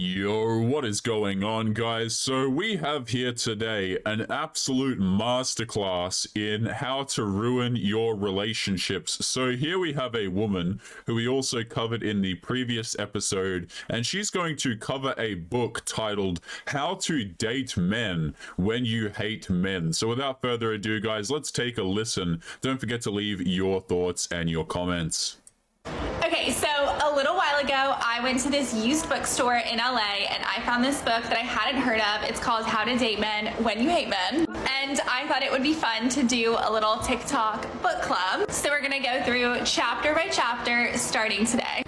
Yo, what is going on, guys? So we have here today an absolute masterclass in how to ruin your relationships. So here we have a woman who we also covered in the previous episode, and she's going to cover a book titled How to Date Men When You Hate Men. So without further ado, guys, let's take a listen. Don't forget to leave your thoughts and your comments. Okay, so a little while ago, I went to this used bookstore in LA and I found this book that I hadn't heard of. It's called How to Date Men When You Hate Men. And I thought it would be fun to do a little TikTok book club. So we're gonna go through chapter by chapter starting today.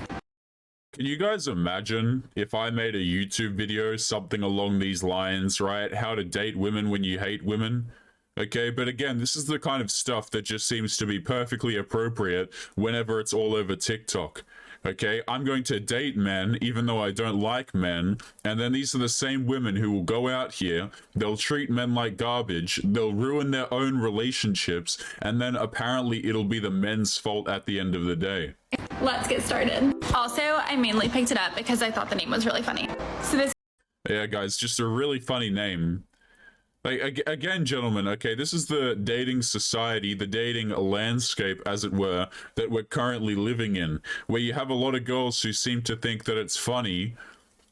Can you guys imagine if I made a YouTube video, something along these lines, right? How to date women when you hate women? Okay, but again, this is the kind of stuff that just seems to be perfectly appropriate whenever it's all over TikTok. Okay, I'm going to date men even though I don't like men, and then these are the same women who will go out here, they'll treat men like garbage, they'll ruin their own relationships, and then apparently it'll be the men's fault at the end of the day. Let's get started. Also, I mainly picked it up because I thought the name was really funny. So this Yeah, guys, just a really funny name. Like, again, gentlemen, okay, this is the dating society, the dating landscape, as it were, that we're currently living in, where you have a lot of girls who seem to think that it's funny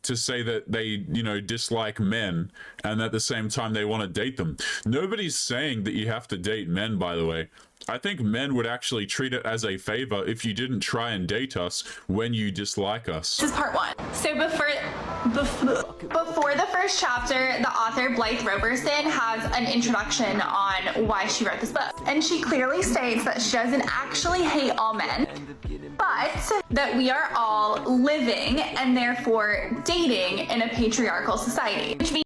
to say that they, dislike men, and at the same time they want to date them. Nobody's saying that you have to date men, by the way. I think men would actually treat it as a favor if you didn't try and date us when you dislike us. is part one. So before the first chapter, the author Blythe Roberson has an introduction on why she wrote this book. And she clearly states that she doesn't actually hate all men, but that we are all living and therefore dating in a patriarchal society. Which means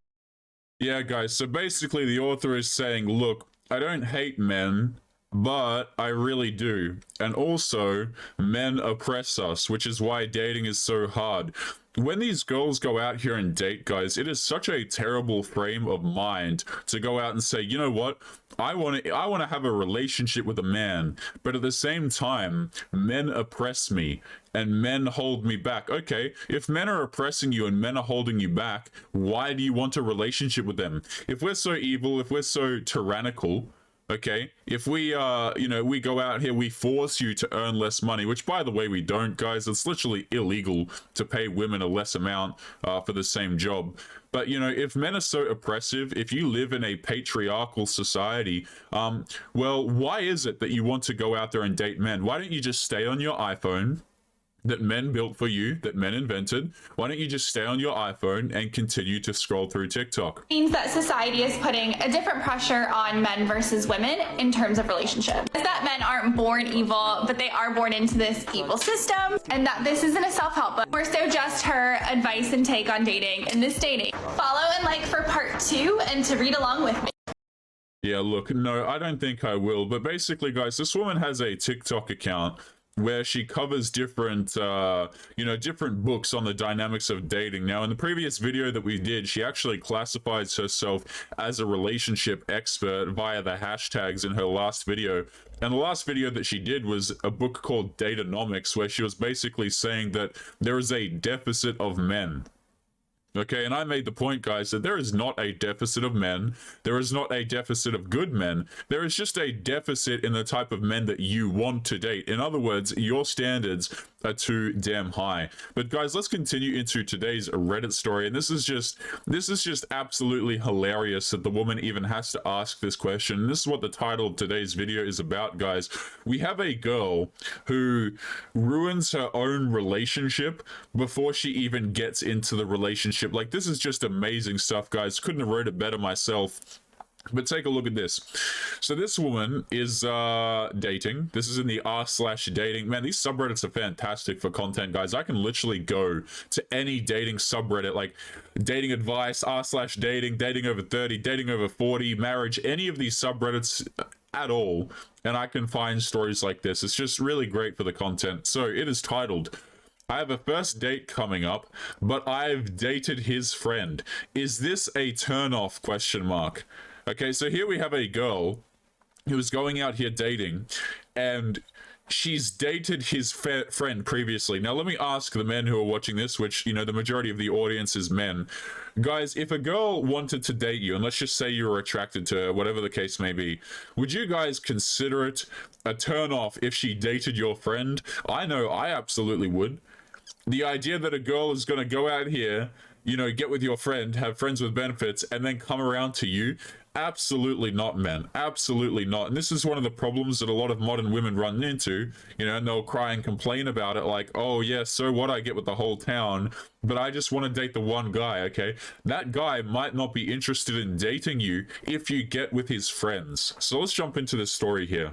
Yeah, guys, so basically the author is saying, look, I don't hate men, but I really do. And also, men oppress us, which is why dating is so hard. When these girls go out here and date, guys, it is such a terrible frame of mind to go out and say, you know what, I want to have a relationship with a man, but at the same time, men oppress me and men hold me back. Okay, if men are oppressing you and men are holding you back, why do you want a relationship with them? If we're so evil, if we're so tyrannical, okay, if we we go out here, we force you to earn less money, which by the way we don't, guys. It's literally illegal to pay women a less amount for the same job. But if men are so oppressive, if you live in a patriarchal society, well, why is it that you want to go out there and date men? Why don't you just stay on your iPhone that men built for you, that men invented? Why don't you just stay on your iPhone and continue to scroll through TikTok? means that society is putting a different pressure on men versus women in terms of relationships. Is that men aren't born evil, but they are born into this evil system, and that this isn't a self-help book, more so just her advice and take on dating in this dating. Follow and like for part 2 and to read along with me. Yeah, look, no, I don't think I will. But basically, guys, this woman has a TikTok account where she covers different different books on the dynamics of dating. Now, in the previous video that we did, she actually classifies herself as a relationship expert via the hashtags in her last video. And the last video that she did was a book called Datanomics, where she was basically saying that there is a deficit of men. Okay, and I made the point, guys, that there is not a deficit of men. There is not a deficit of good men. There is just a deficit in the type of men that you want to date. In other words, your standards are too damn high. But guys, let's continue into today's Reddit story. And this is just absolutely hilarious that the woman even has to ask this question. And this is what the title of today's video is about, guys. We have a girl who ruins her own relationship before she even gets into the relationship. Like, this is just amazing stuff, guys. Couldn't have wrote it better myself. But take a look at this. So this woman is dating. This is in the r/dating. Man, these subreddits are fantastic for content, guys. I can literally go to any dating subreddit, like dating advice, r/dating, dating over 30, dating over 40, marriage, any of these subreddits at all, and I can find stories like this. It's just really great for the content. So it is titled, I have a first date coming up, but I've dated his friend. Is this a turn-off, question mark? Okay, so here we have a girl who is going out here dating, and she's dated his friend previously. Now, let me ask the men who are watching this, which, you know, the majority of the audience is men. Guys, if a girl wanted to date you, and let's just say you were attracted to her, whatever the case may be, would you guys consider it a turn off if she dated your friend? I know I absolutely would. The idea that a girl is going to go out here, you know, get with your friend, have friends with benefits, and then come around to you, absolutely not, man. Absolutely not. And this is one of the problems that a lot of modern women run into, you know, and they'll cry and complain about it like, oh yeah, so what, I get with the whole town, but I just want to date the one guy. Okay, that guy might not be interested in dating you if you get with his friends. So let's jump into this story here.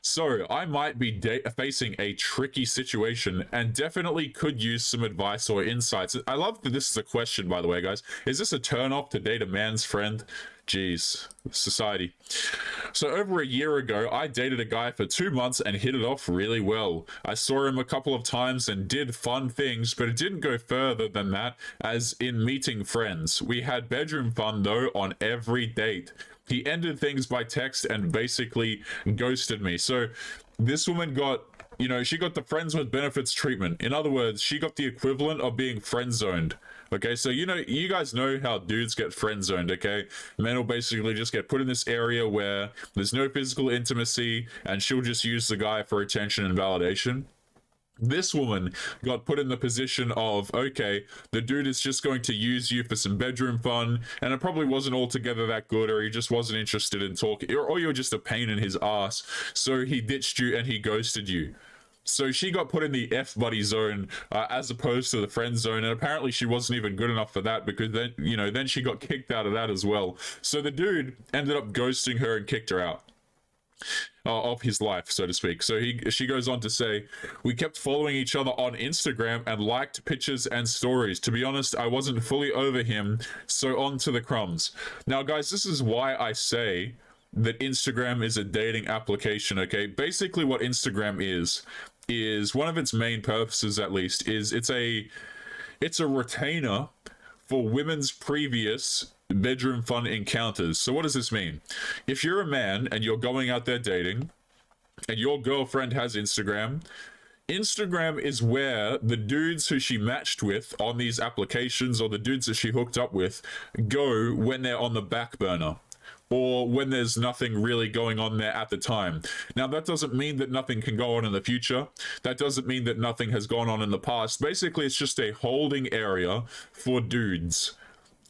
So I might be facing a tricky situation and definitely could use some advice or insights. I love that this is a question, by the way, guys. Is this a turn off to date a man's friend? Jeez, society. So over a year ago, I dated a guy for 2 months and hit it off really well. I saw him a couple of times and did fun things, but it didn't go further than that, as in meeting friends. We had bedroom fun though on every date. He ended things by text and basically ghosted me. So this woman got, you know, she got the friends with benefits treatment. In other words, she got the equivalent of being friend zoned. Okay, so you know, you guys know how dudes get friend zoned, okay? Men will basically just get put in this area where there's no physical intimacy and she'll just use the guy for attention and validation. This woman got put in the position of, okay, the dude is just going to use you for some bedroom fun, and it probably wasn't altogether that good, or he just wasn't interested in talking, or you're just a pain in his ass, so he ditched you and he ghosted you. So she got put in the F-buddy zone as opposed to the friend zone, and apparently she wasn't even good enough for that, because then, you know, then she got kicked out of that as well. So the dude ended up ghosting her and kicked her out of his life, so to speak. So she goes on to say, we kept following each other on Instagram and liked pictures and stories. To be honest, I wasn't fully over him, so on to the crumbs. Now guys, this is why I say that Instagram is a dating application. Okay, basically what Instagram is one of its main purposes, at least, is it's a retainer for women's previous bedroom fun encounters. So what does this mean? If you're a man and you're going out there dating and your girlfriend has Instagram is where the dudes who she matched with on these applications, or the dudes that she hooked up with, go when they're on the back burner, or when there's nothing really going on there at the time. Now, that doesn't mean that nothing can go on in the future. That doesn't mean that nothing has gone on in the past. Basically, it's just a holding area for dudes.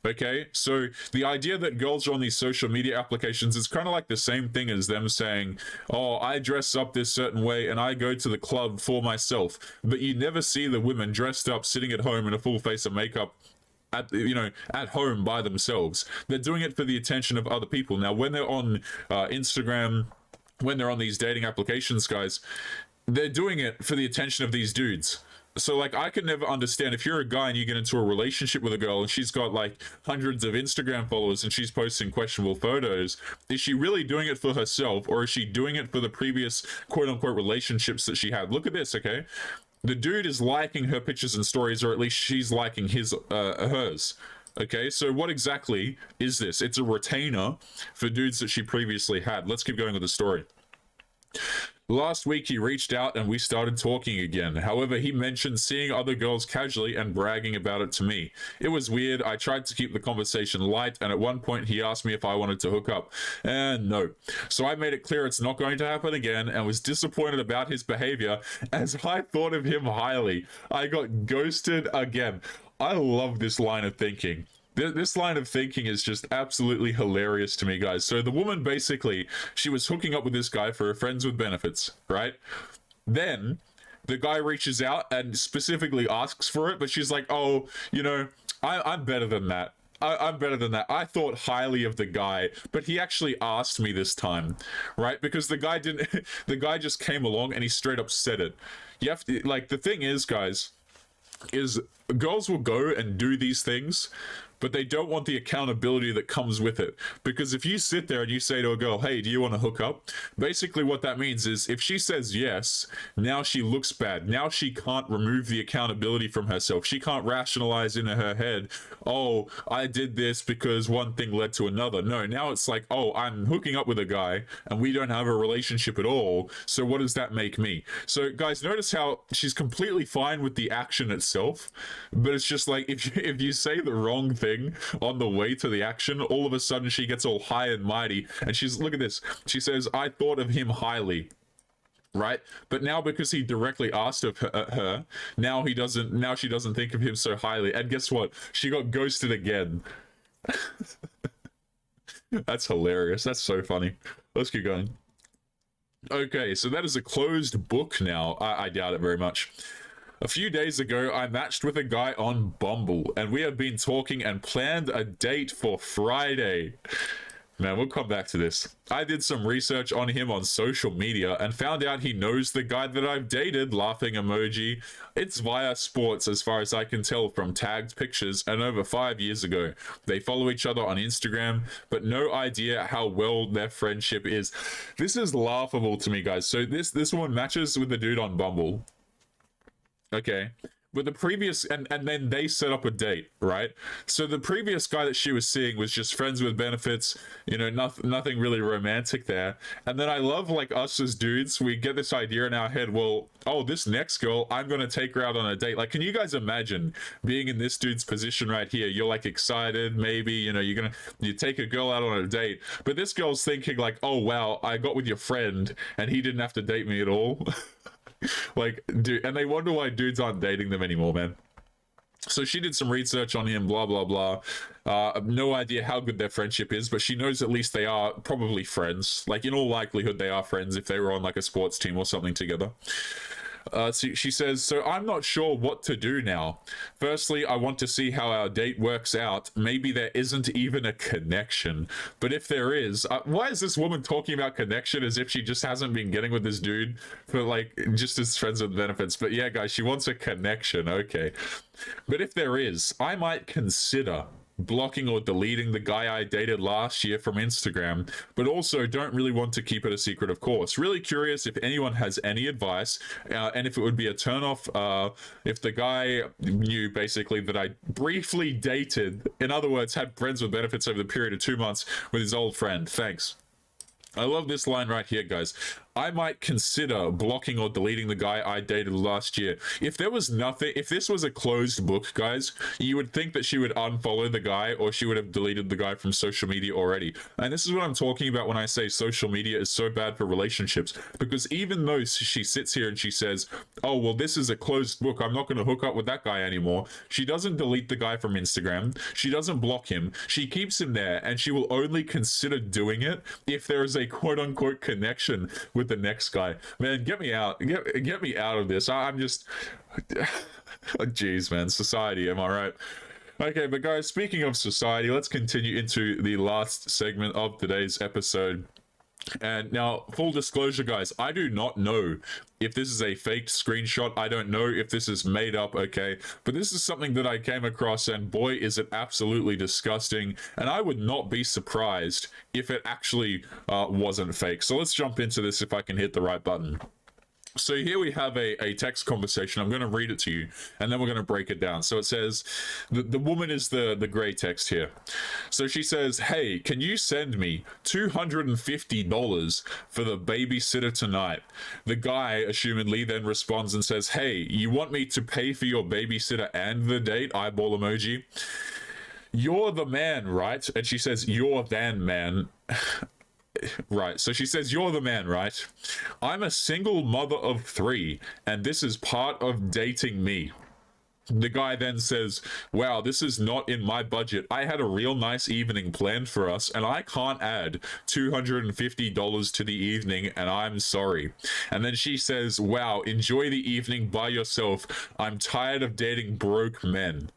Okay, so the idea that girls are on these social media applications is kind of like the same thing as them saying, oh, I dress up this certain way and I go to the club for myself. But you never see the women dressed up, sitting at home in a full face of makeup, at home by themselves. They're doing it for the attention of other people. Now, when they're on Instagram, when they're on these dating applications, guys, they're doing it for the attention of these dudes. So, like, I can never understand, if you're a guy and you get into a relationship with a girl and she's got like hundreds of Instagram followers and she's posting questionable photos, is she really doing it for herself, or is she doing it for the previous quote-unquote relationships that she had? Look at this, okay? The dude is liking her pictures and stories, or at least she's liking hers. Okay, so what exactly is this? It's a retainer for dudes that she previously had. Let's keep going with the story. Last week he reached out and we started talking again. However, he mentioned seeing other girls casually and bragging about it to me. It was weird. I tried to keep the conversation light, and at one point he asked me if I wanted to hook up. And no. So I made it clear it's not going to happen again, and was disappointed about his behavior, as I thought of him highly. I got ghosted again. I love this line of thinking. This line of thinking is just absolutely hilarious to me, guys. So the woman, basically, she was hooking up with this guy for her friends with benefits, right? Then the guy reaches out and specifically asks for it, but she's like, oh, you know, I'm better than that. I'm better than that. I thought highly of the guy, but he actually asked me this time, right? Because the guy didn't, the guy just came along and he straight up said it. You have to, like, the thing is, guys, is girls will go and do these things, but they don't want the accountability that comes with it. Because if you sit there and you say to a girl, hey, do you want to hook up? Basically what that means is if she says yes, now she looks bad. Now she can't remove the accountability from herself. She can't rationalize in her head, oh, I did this because one thing led to another. No, now it's like, oh, I'm hooking up with a guy and we don't have a relationship at all. So what does that make me? So guys, notice how she's completely fine with the action itself, but it's just like if you say the wrong thing on the way to the action, all of a sudden she gets all high and mighty, and she's, look at this, she says, I thought of him highly, right? But now because he directly asked of her, now she doesn't think of him so highly, and guess what, she got ghosted again. That's hilarious. That's so funny. Let's keep going. Okay, so that is a closed book now. I doubt it very much. A few days ago, I matched with a guy on Bumble, and we have been talking and planned a date for Friday. Man, we'll come back to this. I did some research on him on social media and found out he knows the guy that I've dated, laughing emoji. It's via sports as far as I can tell from tagged pictures, and over 5 years ago. They follow each other on Instagram, but no idea how well their friendship is. This is laughable to me, guys. So this one matches with the dude on Bumble. Okay, but the previous, and then they set up a date, right? So the previous guy that she was seeing was just friends with benefits, you know, nothing really romantic there. And then I love, like, us as dudes, we get this idea in our head, well, oh, this next girl, I'm gonna take her out on a date. Like, can you guys imagine being in this dude's position right here? You're like excited, maybe, you know, you take a girl out on a date, but this girl's thinking like, oh wow, I got with your friend and he didn't have to date me at all. Like, dude, and they wonder why dudes aren't dating them anymore, man. So she did some research on him, blah blah blah. No idea how good their friendship is, but she knows at least they are probably friends. Like, in all likelihood they are friends if they were on like a sports team or something together. So she says, so I'm not sure what to do now. Firstly, I want to see how our date works out. Maybe there isn't even a connection. But if there is, why is this woman talking about connection as if she just hasn't been getting with this dude for like just as friends with benefits? But yeah, guys, she wants a connection. Okay. But if there is, I might consider blocking or deleting the guy I dated last year from Instagram, but also don't really want to keep it a secret, of course. Really curious if anyone has any advice, and if it would be a turnoff if the guy knew basically that I briefly dated, in other words, had friends with benefits over the period of 2 months with his old friend. Thanks. I love this line right here, guys. I might consider blocking or deleting the guy I dated last year. If there was nothing, if this was a closed book, guys, you would think that she would unfollow the guy or she would have deleted the guy from social media already. And this is what I'm talking about when I say social media is so bad for relationships. Because even though she sits here and she says, oh, well, this is a closed book, I'm not going to hook up with that guy anymore. She doesn't delete the guy from Instagram. She doesn't block him. She keeps him there, and she will only consider doing it if there is a quote-unquote connection with the next guy. Man, get me out. Get me out of this. I'm just... Jeez, man. Society, am I right? Okay, but guys, speaking of society, let's continue into the last segment of today's episode. And now, full disclosure, guys, I do not know if this is a faked screenshot. I don't know if this is made up, okay? But this is something that I came across, and boy, is it absolutely disgusting. And I would not be surprised if it actually wasn't fake. So let's jump into this if I can hit the right button. So here we have a text conversation. I'm going to read it to you, and then we're going to break it down. So it says, the woman is the gray text here. So she says, hey, can you send me $250 for the babysitter tonight? The guy, assumedly, then responds and says, hey, you want me to pay for your babysitter and the date? Eyeball emoji. You're the man, right? And she says, you're than man. Right, so she says, you're the man, right? I'm a single mother of 3, and this is part of dating me. The guy then says, wow, this is not in my budget. I had a real nice evening planned for us, and I can't add $250 to the evening, and I'm sorry. And then she says, wow, enjoy the evening by yourself. I'm tired of dating broke men.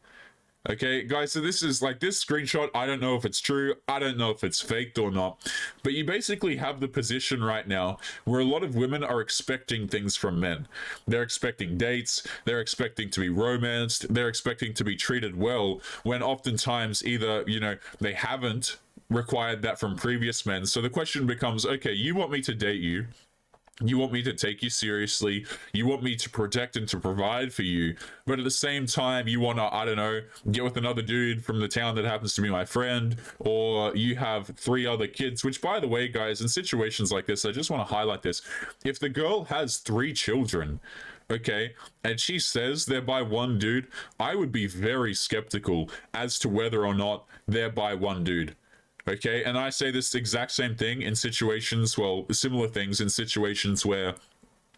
Okay, guys, so this is like this screenshot. I don't know if it's true. I don't know if it's faked or not. But you basically have the position right now where a lot of women are expecting things from men. They're expecting dates. They're expecting to be romanced. They're expecting to be treated well when oftentimes either, they haven't required that from previous men. So the question becomes, okay, you want me to date you. You want me to take you seriously. You want me to protect and to provide for you. But at the same time, you want to, I don't know, get with another dude from the town that happens to be my friend, or you have 3 other kids, which, by the way, guys, in situations like this, I just want to highlight this. If the girl has 3 children, okay, and she says they're by one dude, I would be very skeptical as to whether or not they're by one dude. Okay, and I say this exact same thing in situations, well, similar things in situations where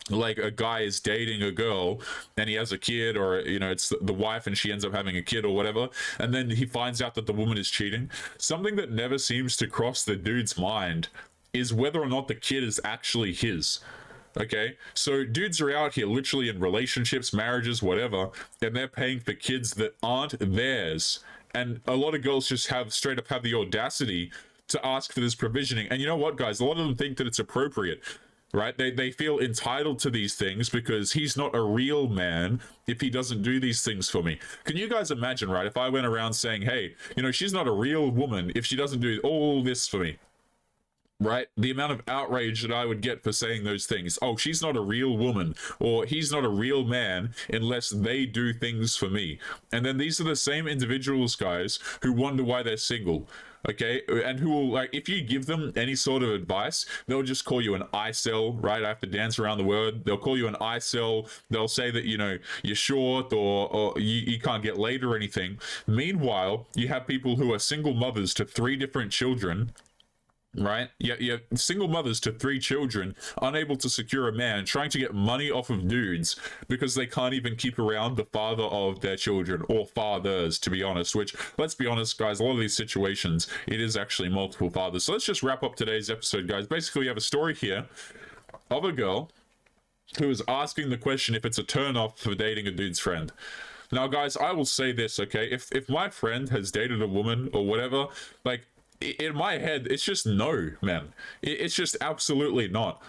like a guy is dating a girl and he has a kid, or it's the wife and she ends up having a kid or whatever, and then he finds out that the woman is cheating. Something that never seems to cross the dude's mind is whether or not the kid is actually his. Okay, so dudes are out here literally in relationships, marriages, whatever, and they're paying for kids that aren't theirs. And a lot of girls just straight up have the audacity to ask for this provisioning. And you know what, guys? A lot of them think that it's appropriate, right? They feel entitled to these things because he's not a real man if he doesn't do these things for me. Can you guys imagine, right? If I went around saying, hey, she's not a real woman if she doesn't do all this for me. Right? The amount of outrage that I would get for saying those things. Oh, she's not a real woman, or he's not a real man unless they do things for me. And then these are the same individuals, guys, who wonder why they're single. Okay, and who will, like, if you give them any sort of advice, they'll just call you an icel, right? I have to dance around the word. They'll call you an icel. They'll say that you're short, or you can't get laid or anything. Meanwhile, you have people who are single mothers to 3 different children, right? Yeah, single mothers to 3 children, unable to secure a man, trying to get money off of dudes because they can't even keep around the father of their children, or fathers, to be honest. Which, let's be honest, guys, a lot of these situations, it is actually multiple fathers. So let's just wrap up today's episode, guys. Basically, we have a story here of a girl who is asking the question if it's a turn off for dating a dude's friend. Now, guys, I will say this, okay? If my friend has dated a woman or whatever, like, in my head, it's just no, man. It's just absolutely not.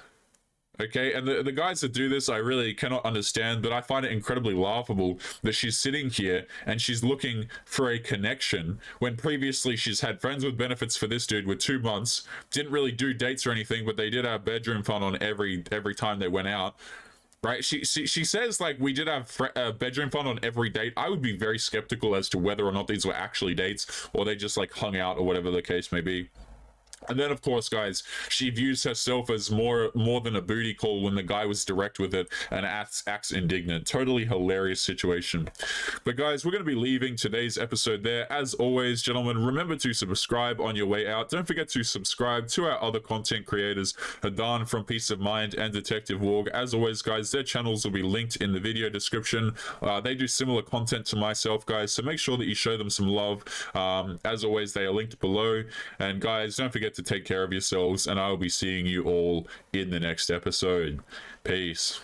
Okay, and the guys that do this, I really cannot understand, but I find it incredibly laughable that she's sitting here and she's looking for a connection when previously she's had friends with benefits for this dude with 2 months, didn't really do dates or anything, but they did have bedroom fun on every time they went out. Right, she says, like, we did have bedroom fun on every date. I would be very skeptical as to whether or not these were actually dates, or they just, like, hung out, or whatever the case may be. And then, of course, guys, she views herself as more than a booty call when the guy was direct with it and acts indignant. Totally hilarious situation. But, guys, we're going to be leaving today's episode there. As always, gentlemen, remember to subscribe on your way out. Don't forget to subscribe to our other content creators, Hadan from Peace of Mind and Detective Warg. As always, guys, their channels will be linked in the video description. They do similar content to myself, guys, so make sure that you show them some love. As always, they are linked below. And, guys, don't forget to take care of yourselves, and I'll be seeing you all in the next episode. Peace.